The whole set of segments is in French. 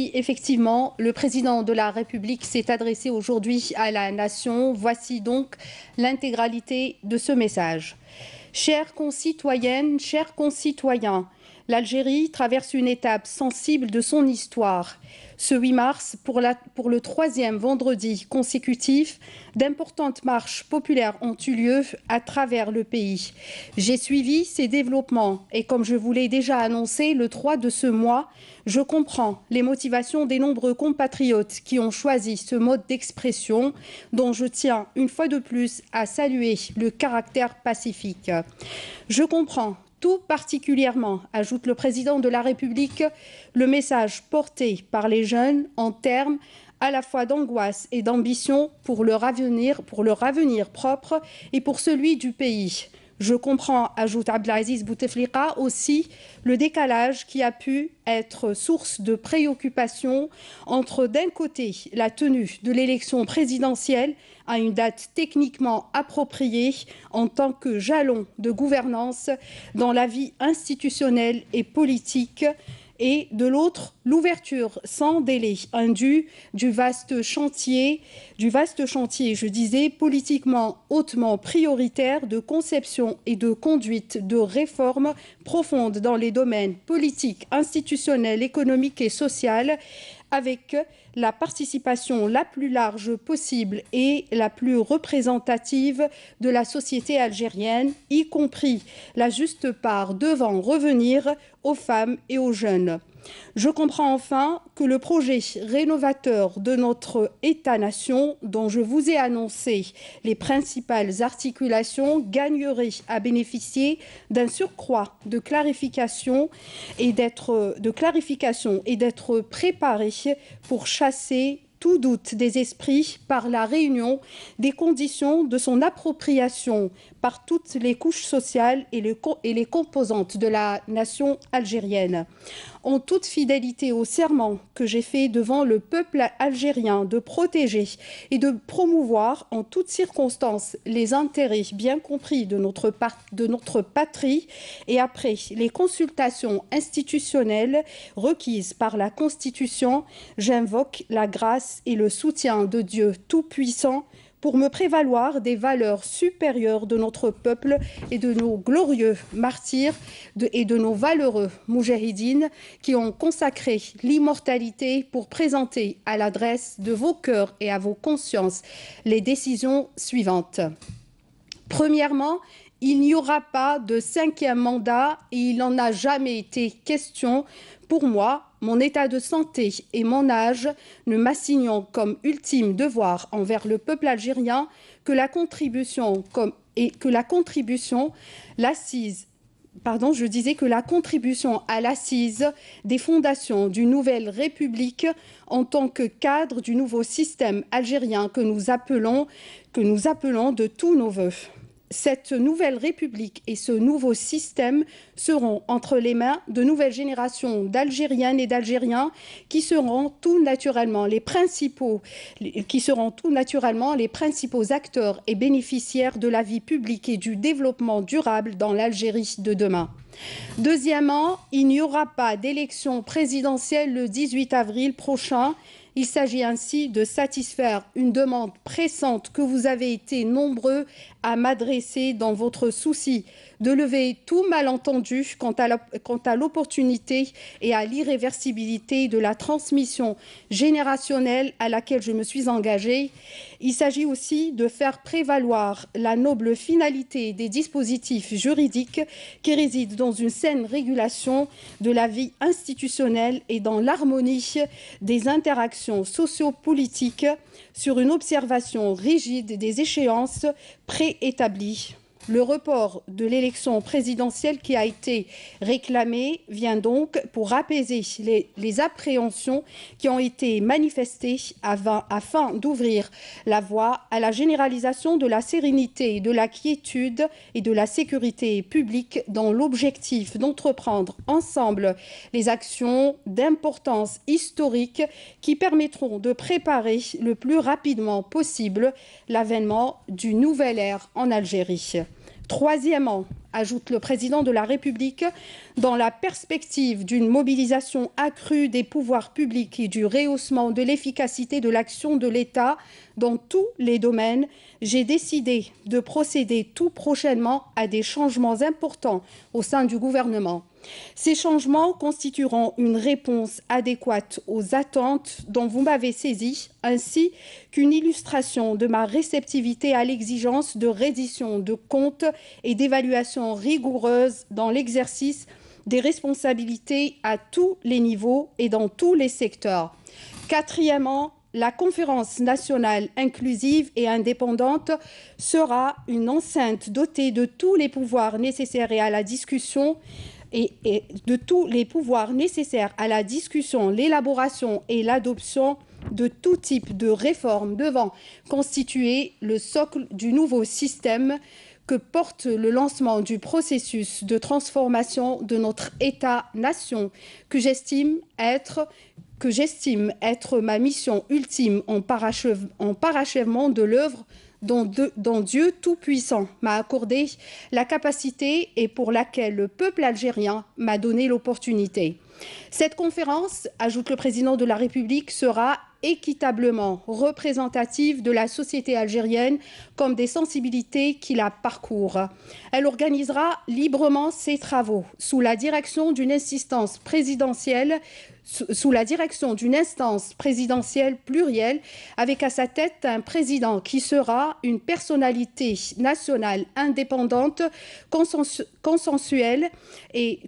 Effectivement, le président de la République s'est adressé aujourd'hui à la nation. Voici donc l'intégralité de ce message. Chères concitoyennes, chers concitoyens, l'Algérie traverse une étape sensible de son histoire. Ce 8 mars, pour le troisième vendredi consécutif, d'importantes marches populaires ont eu lieu à travers le pays. J'ai suivi ces développements et comme je vous l'ai déjà annoncé le 3 de ce mois, je comprends les motivations des nombreux compatriotes qui ont choisi ce mode d'expression dont je tiens une fois de plus à saluer le caractère pacifique. Je comprends tout particulièrement, ajoute le président de la République, le message porté par les jeunes en termes à la fois d'angoisse et d'ambition pour leur avenir propre et pour celui du pays. Je comprends, ajoute Abdelaziz Bouteflika, aussi le décalage qui a pu être source de préoccupation entre, d'un côté, la tenue de l'élection présidentielle à une date techniquement appropriée en tant que jalon de gouvernance dans la vie institutionnelle et politique, et de l'autre, l'ouverture sans délai indu du vaste chantier, je disais, politiquement hautement prioritaire de conception et de conduite de réformes profondes dans les domaines politiques, institutionnels, économiques et sociaux, avec la participation la plus large possible et la plus représentative de la société algérienne, y compris la juste part devant revenir aux femmes et aux jeunes. Je comprends enfin que le projet rénovateur de notre État-nation, dont je vous ai annoncé les principales articulations, gagnerait à bénéficier d'un surcroît de clarification et d'être préparé pour chasser tout doute des esprits par la réunion des conditions de son appropriation par toutes les couches sociales et les composantes de la nation algérienne. En toute fidélité au serment que j'ai fait devant le peuple algérien de protéger et de promouvoir en toutes circonstances les intérêts bien compris de notre patrie et après les consultations institutionnelles requises par la Constitution, j'invoque la grâce et le soutien de Dieu Tout-Puissant pour me prévaloir des valeurs supérieures de notre peuple et de nos glorieux martyrs et de nos valeureux moujahidines qui ont consacré l'immortalité pour présenter à l'adresse de vos cœurs et à vos consciences les décisions suivantes. Premièrement, il n'y aura pas de 5e mandat et il n'en a jamais été question. Pour moi, mon état de santé et mon âge ne m'assignant comme ultime devoir envers le peuple algérien que la contribution à l'assise des fondations d'une nouvelle République en tant que cadre du nouveau système algérien que nous appelons de tous nos vœux. Cette nouvelle République et ce nouveau système seront entre les mains de nouvelles générations d'Algériennes et d'Algériens qui seront tout naturellement les principaux acteurs et bénéficiaires de la vie publique et du développement durable dans l'Algérie de demain. Deuxièmement, il n'y aura pas d'élection présidentielle le 18 avril prochain. Il s'agit ainsi de satisfaire une demande pressante que vous avez été nombreux à m'adresser dans votre souci de lever tout malentendu quant à l'opportunité et à l'irréversibilité de la transmission générationnelle à laquelle je me suis engagée. Il s'agit aussi de faire prévaloir la noble finalité des dispositifs juridiques qui résident dans une saine régulation de la vie institutionnelle et dans l'harmonie des interactions sociopolitiques sur une observation rigide des échéances préétablies. Le report de l'élection présidentielle qui a été réclamé vient donc pour apaiser les appréhensions qui ont été manifestées afin d'ouvrir la voie à la généralisation de la sérénité, de la quiétude et de la sécurité publique dans l'objectif d'entreprendre ensemble les actions d'importance historique qui permettront de préparer le plus rapidement possible l'avènement d'une nouvelle ère en Algérie. Troisièmement, ajoute le président de la République, dans la perspective d'une mobilisation accrue des pouvoirs publics et du rehaussement de l'efficacité de l'action de l'État dans tous les domaines, j'ai décidé de procéder tout prochainement à des changements importants au sein du gouvernement. Ces changements constitueront une réponse adéquate aux attentes dont vous m'avez saisi, ainsi qu'une illustration de ma réceptivité à l'exigence de reddition de comptes et d'évaluation rigoureuse dans l'exercice des responsabilités à tous les niveaux et dans tous les secteurs. Quatrièmement, la conférence nationale inclusive et indépendante sera une enceinte dotée de tous les pouvoirs nécessaires à la discussion, l'élaboration et l'adoption de tout type de réformes devant constituer le socle du nouveau système que porte le lancement du processus de transformation de notre État-nation, que j'estime être ma mission ultime en parachèvement de l'œuvre dont Dieu Tout-Puissant m'a accordé la capacité et pour laquelle le peuple algérien m'a donné l'opportunité. Cette conférence, ajoute le président de la République, sera équitablement représentative de la société algérienne comme des sensibilités qui la parcourent. Elle organisera librement ses travaux sous la direction d'une instance présidentielle plurielle, avec à sa tête un président qui sera une personnalité nationale indépendante, consensuelle et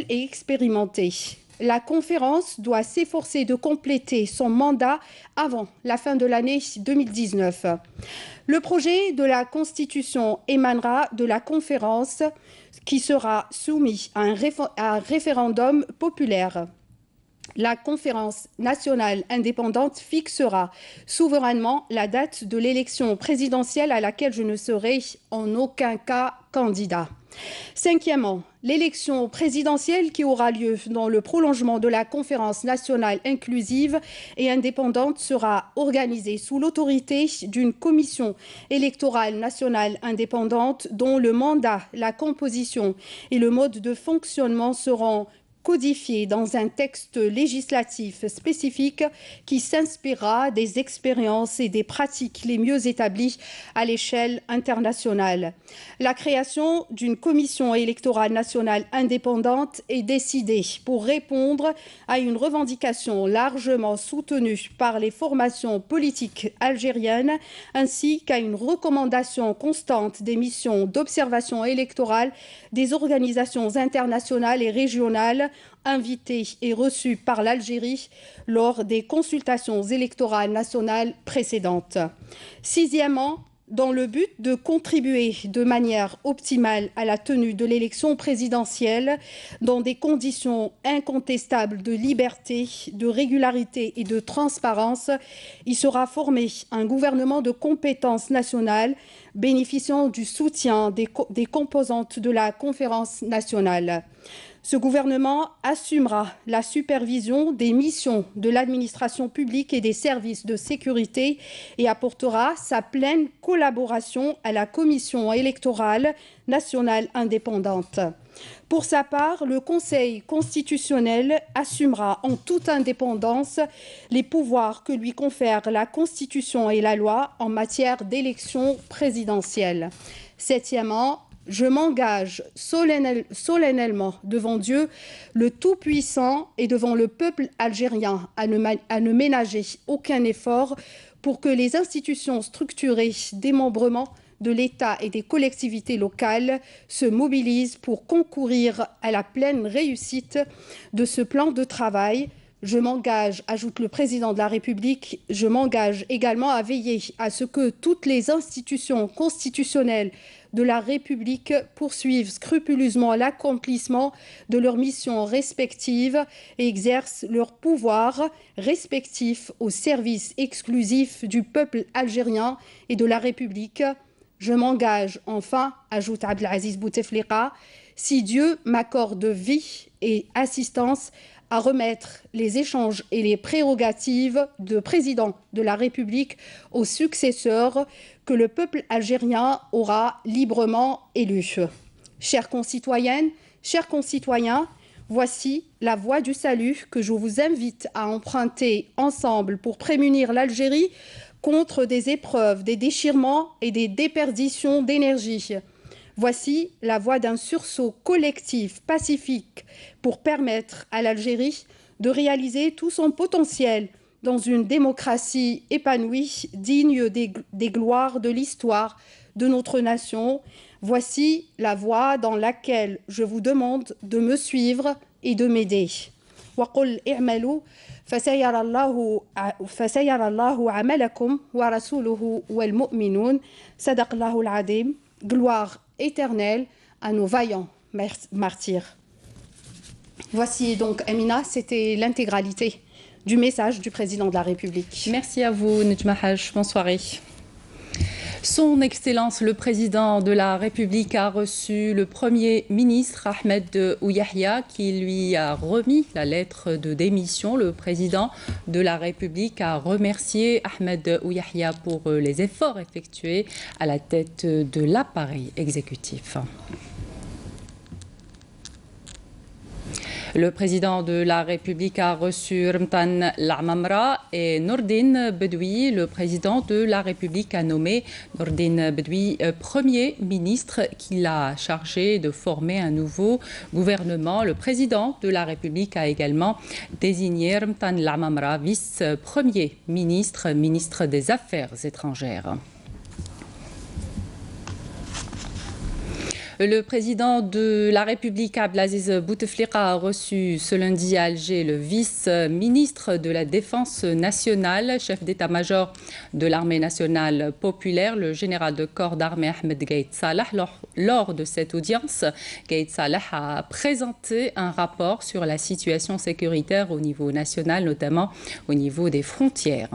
expérimentée. La conférence doit s'efforcer de compléter son mandat avant la fin de l'année 2019. Le projet de la Constitution émanera de la conférence qui sera soumis à un référendum populaire. La conférence nationale indépendante fixera souverainement la date de l'élection présidentielle à laquelle je ne serai en aucun cas candidat. Cinquièmement, l'élection présidentielle qui aura lieu dans le prolongement de la conférence nationale inclusive et indépendante sera organisée sous l'autorité d'une commission électorale nationale indépendante dont le mandat, la composition et le mode de fonctionnement seront codifié dans un texte législatif spécifique qui s'inspirera des expériences et des pratiques les mieux établies à l'échelle internationale. La création d'une commission électorale nationale indépendante est décidée pour répondre à une revendication largement soutenue par les formations politiques algériennes ainsi qu'à une recommandation constante des missions d'observation électorale des organisations internationales et régionales invités et reçus par l'Algérie lors des consultations électorales nationales précédentes. Sixièmement, dans le but de contribuer de manière optimale à la tenue de l'élection présidentielle dans des conditions incontestables de liberté, de régularité et de transparence, il sera formé un gouvernement de compétences nationales bénéficiant du soutien des composantes de la conférence nationale. Ce gouvernement assumera la supervision des missions de l'administration publique et des services de sécurité et apportera sa pleine collaboration à la Commission électorale nationale indépendante. Pour sa part, le Conseil constitutionnel assumera en toute indépendance les pouvoirs que lui confèrent la Constitution et la loi en matière d'élection présidentielle. Septièmement, je m'engage solennellement devant Dieu, le Tout-Puissant, et devant le peuple algérien à ne ménager aucun effort pour que les institutions structurées démembrement de l'État et des collectivités locales se mobilisent pour concourir à la pleine réussite de ce plan de travail. Je m'engage, ajoute le président de la République, je m'engage également à veiller à ce que toutes les institutions constitutionnelles de la République poursuivent scrupuleusement l'accomplissement de leurs missions respectives et exercent leurs pouvoirs respectifs au service exclusif du peuple algérien et de la République. Je m'engage enfin, ajoute Abdelaziz Bouteflika, si Dieu m'accorde vie et assistance, à remettre les échanges et les prérogatives de président de la République aux successeurs que le peuple algérien aura librement élus. Chères concitoyennes, chers concitoyens, voici la voie du salut que je vous invite à emprunter ensemble pour prémunir l'Algérie contre des épreuves, des déchirements et des déperditions d'énergie. Voici la voie d'un sursaut collectif, pacifique, pour permettre à l'Algérie de réaliser tout son potentiel dans une démocratie épanouie, digne des gloires de l'histoire de notre nation. Voici la voie dans laquelle je vous demande de me suivre et de m'aider. وقل اعملوا فسيرى الله عملكم ورسوله والمؤمنون صدق الله العظيم. Gloire éternelle à nos vaillants martyrs. Voici donc, Amina, c'était l'intégralité du message du président de la République. Merci à vous, Nejma Haj. Bonne soirée. Son Excellence, le président de la République, a reçu le Premier ministre Ahmed Ouyahia qui lui a remis la lettre de démission. Le président de la République a remercié Ahmed Ouyahia pour les efforts effectués à la tête de l'appareil exécutif. Le président de la République a reçu Ramtan Lamamra et Nordine Bedoui. Le président de la République a nommé Nordine Bedoui Premier ministre qu'il a chargé de former un nouveau gouvernement. Le président de la République a également désigné Ramtan Lamamra vice-premier ministre, ministre des Affaires étrangères. Le président de la République, Abdelaziz Bouteflika, a reçu ce lundi à Alger le vice-ministre de la Défense nationale, chef d'état-major de l'armée nationale populaire, le général de corps d'armée Ahmed Gaïd Salah. Lors de cette audience, Gaïd Salah a présenté un rapport sur la situation sécuritaire au niveau national, notamment au niveau des frontières.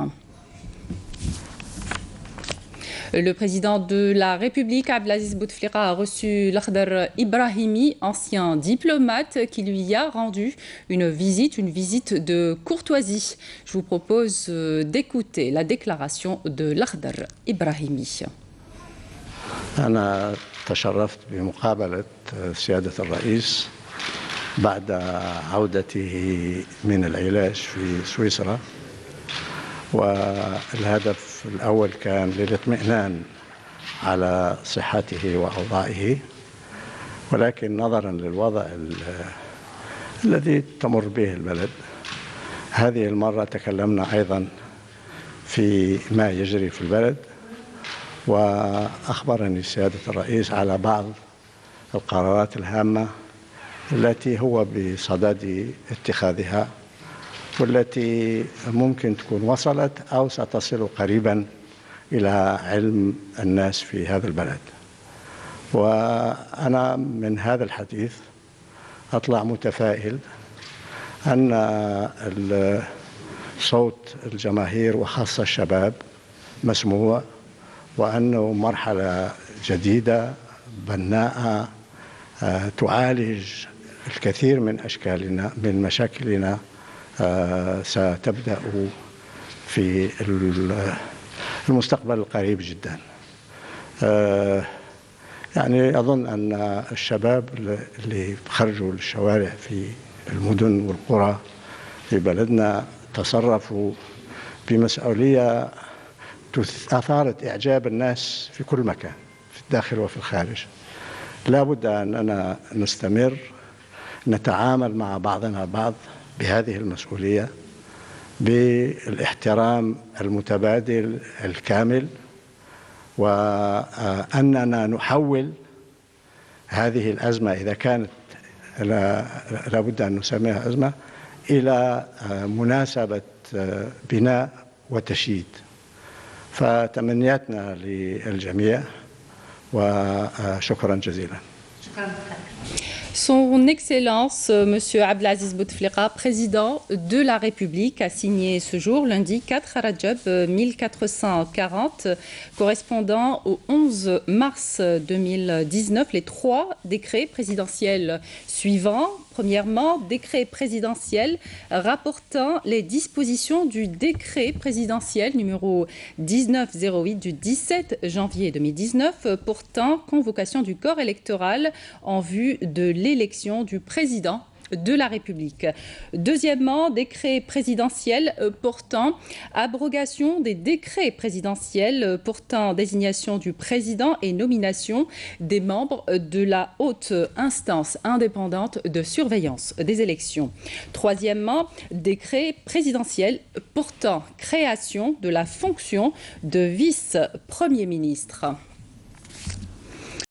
Le président de la République, Abdelaziz Bouteflika, a reçu Lakhdar Ibrahimi, ancien diplomate, qui lui a rendu une visite de courtoisie. Je vous propose d'écouter la déclaration de Lakhdar Ibrahimi. أنا تشرفت بمقابلة سيادة الرئيس بعد عودته من العلاج في سويسرا، والهدف الأول كان للاطمئنان على صحته وأوضاعه، ولكن نظرا للوضع الذي تمر به البلد هذه المرة تكلمنا أيضا في ما يجري في البلد، وأخبرني سيادة الرئيس على بعض القرارات الهامة التي هو بصدد اتخاذها، والتي ممكن تكون وصلت أو ستصل قريبا إلى علم الناس في هذا البلد. وأنا من هذا الحديث أطلع متفائل أن صوت الجماهير وخاصة الشباب مسموع، وأنه مرحلة جديدة بناءة تعالج الكثير من أشكالنا من مشاكلنا ستبدأ في المستقبل القريب جدا. يعني أظن أن الشباب اللي خرجوا للشوارع في المدن والقرى في بلدنا تصرفوا بمسؤولية أثارت إعجاب الناس في كل مكان في الداخل وفي الخارج. لا بد أننا نستمر نتعامل مع بعضنا البعض بهذه المسؤولية بالاحترام المتبادل الكامل، وأننا نحول هذه الأزمة إذا كانت لا بد أن نسميها أزمة إلى مناسبة بناء وتشييد. فتمنياتنا للجميع وشكرا جزيلا. Son Excellence, M. Abdelaziz Bouteflika, président de la République, a signé ce jour, lundi 4 Rajab 1440, correspondant au 11 mars 2019, les 3 décrets présidentiels suivants. Premièrement, décret présidentiel rapportant les dispositions du décret présidentiel numéro 1908 du 17 janvier 2019 portant convocation du corps électoral en vue de l'élection du président de la République. Deuxièmement, décret présidentiel portant abrogation des décrets présidentiels portant désignation du président et nomination des membres de la haute instance indépendante de surveillance des élections. Troisièmement, décret présidentiel portant création de la fonction de vice-premier ministre.